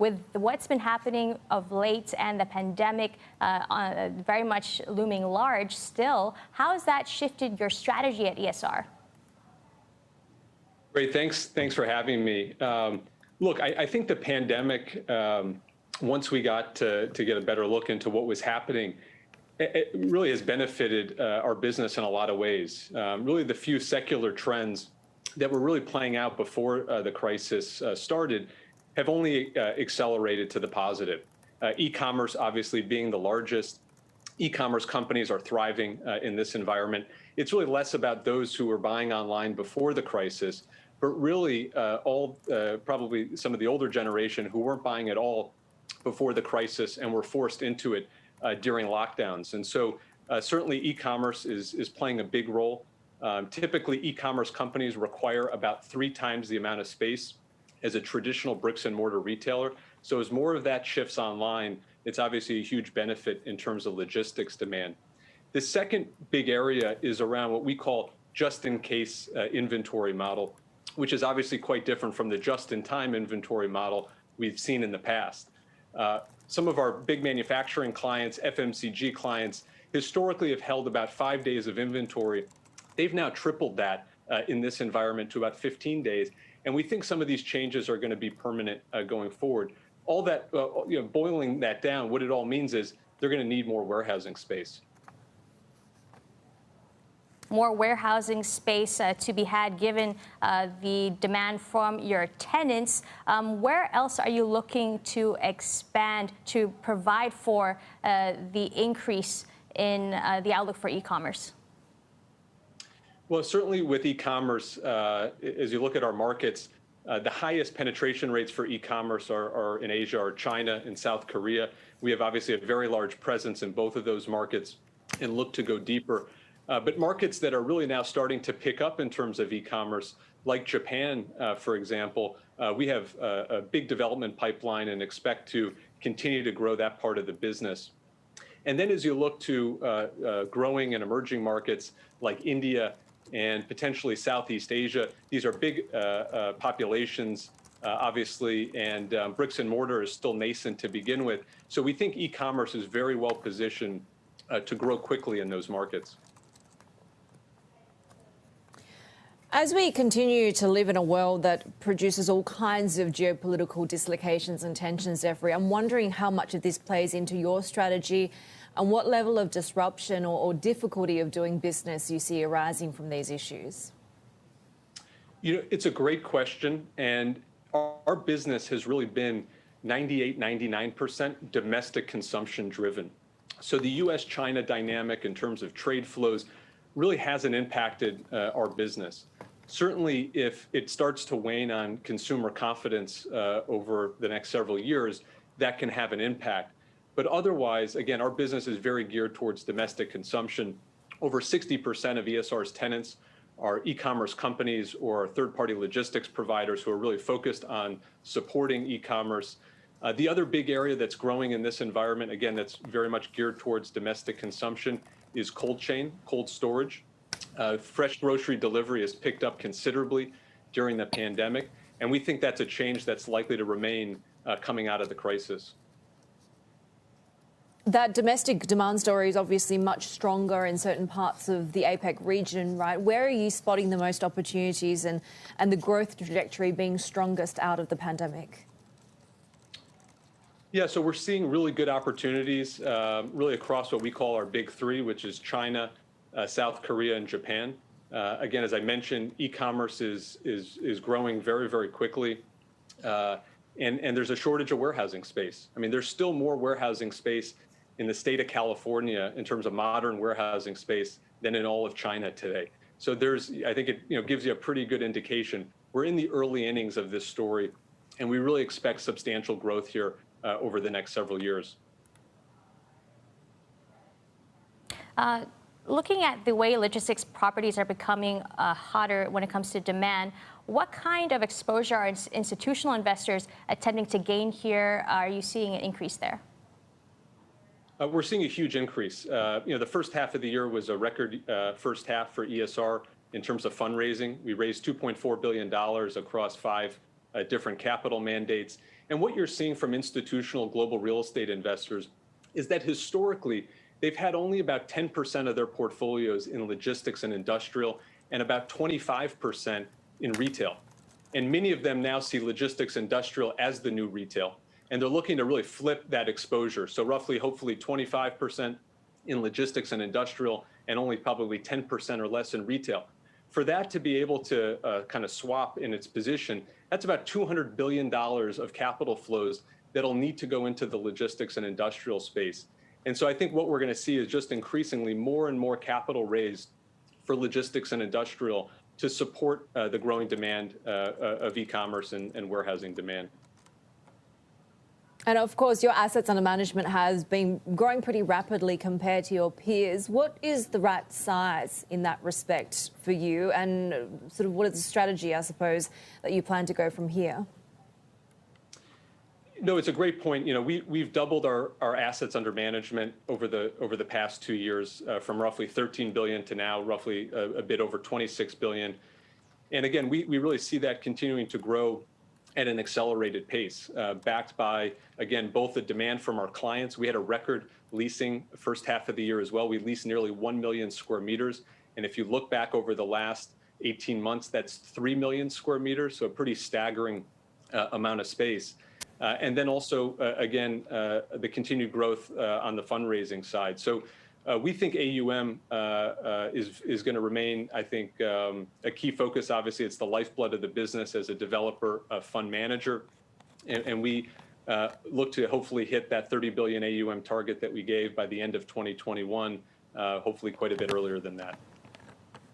with what's been happening of late and the pandemic very much looming large still, how has that shifted your strategy at ESR? Great, thanks for having me. Look, I think the pandemic, once we got to get a better look into what was happening, it really has benefited our business in a lot of ways. Really, the few secular trends that were really playing out before the crisis started have only accelerated to the positive. E-commerce, obviously, being the largest. E-commerce companies are thriving in this environment. It's really less about those who were buying online before the crisis, but really probably some of the older generation who weren't buying at all before the crisis and were forced into it during lockdowns. And so certainly e-commerce is playing a big role. Typically, e-commerce companies require about 3 times the amount of space as a traditional bricks and mortar retailer. So as more of that shifts online, it's obviously a huge benefit in terms of logistics demand. The second big area is around what we call just-in-case inventory model, which is obviously quite different from the just-in-time inventory model we've seen in the past. Some of our big manufacturing clients, FMCG clients, historically have held about 5 days of inventory. They've now tripled that in this environment to about 15 days. And we think some of these changes are going to be permanent going forward. All that, boiling that down, what it all means is they're going to need more warehousing space. More warehousing space to be had given the demand from your tenants. Where else are you looking to expand to provide for the increase in the outlook for e-commerce? Well, certainly with e-commerce, as you look at our markets, the highest penetration rates for e-commerce are in Asia, or China and South Korea. We have obviously a very large presence in both of those markets and look to go deeper. But markets that are really now starting to pick up in terms of e-commerce, like Japan, for example, we have a big development pipeline and expect to continue to grow that part of the business. And then as you look to growing and emerging markets like India and potentially Southeast Asia, these are big populations, obviously, and bricks and mortar is still nascent to begin with. So we think e-commerce is very well positioned to grow quickly in those markets. As we continue to live in a world that produces all kinds of geopolitical dislocations and tensions, Jeffrey, I'm wondering how much of this plays into your strategy and what level of disruption or difficulty of doing business you see arising from these issues. It's a great question, and our business has really been 99% domestic consumption driven. So the U.S.-China dynamic in terms of trade flows really hasn't impacted our business. Certainly, if it starts to wane on consumer confidence over the next several years, that can have an impact. But otherwise, again, our business is very geared towards domestic consumption. Over 60% of ESR's tenants are e-commerce companies or third-party logistics providers who are really focused on supporting e-commerce. The other big area that's growing in this environment, again, that's very much geared towards domestic consumption, is cold chain, cold storage. Fresh grocery delivery has picked up considerably during the pandemic, and we think that's a change that's likely to remain coming out of the crisis. That domestic demand story is obviously much stronger in certain parts of the APEC region, right? Where are you spotting the most opportunities and the growth trajectory being strongest out of the pandemic? Yeah, so we're seeing really good opportunities really across what we call our big three, which is China, South Korea, and Japan. Again, as I mentioned, e-commerce is growing very, very quickly. And there's a shortage of warehousing space. I mean, there's still more warehousing space in the state of California in terms of modern warehousing space than in all of China today. So I think it gives you a pretty good indication. We're in the early innings of this story, and we really expect substantial growth here over the next several years. Looking at the way logistics properties are becoming hotter when it comes to demand, what kind of exposure are institutional investors attempting to gain here? Are you seeing an increase there? We're seeing a huge increase. The first half of the year was a record first half for ESR in terms of fundraising. We raised $2.4 billion across 5 different capital mandates. And what you're seeing from institutional global real estate investors is that historically, they've had only about 10% of their portfolios in logistics and industrial and about 25% in retail. And many of them now see logistics industrial as the new retail. And they're looking to really flip that exposure. So roughly, hopefully 25% in logistics and industrial and only probably 10% or less in retail. For that to be able to kind of swap in its position, that's about $200 billion of capital flows that'll need to go into the logistics and industrial space. And so I think what we're going to see is just increasingly more and more capital raised for logistics and industrial to support the growing demand of e-commerce and warehousing demand. And of course, your assets under management has been growing pretty rapidly compared to your peers. What is the right size in that respect for you? And sort of what is the strategy, I suppose, that you plan to go from here? No, it's a great point. You know, we've doubled our assets under management over the past 2 years, from roughly 13 billion to now roughly a bit over 26 billion. And again, we really see that continuing to grow at an accelerated pace, backed by, again, both the demand from our clients. We had a record leasing first half of the year as well. We leased nearly 1 million square meters. And if you look back over the last 18 months, that's 3 million square meters. So a pretty staggering amount of space. And then also, again, the continued growth on the fundraising side. So we think AUM is going to remain, I think, a key focus. Obviously, it's the lifeblood of the business as a developer, a fund manager. And we look to hopefully hit that 30 billion AUM target that we gave by the end of 2021, hopefully quite a bit earlier than that.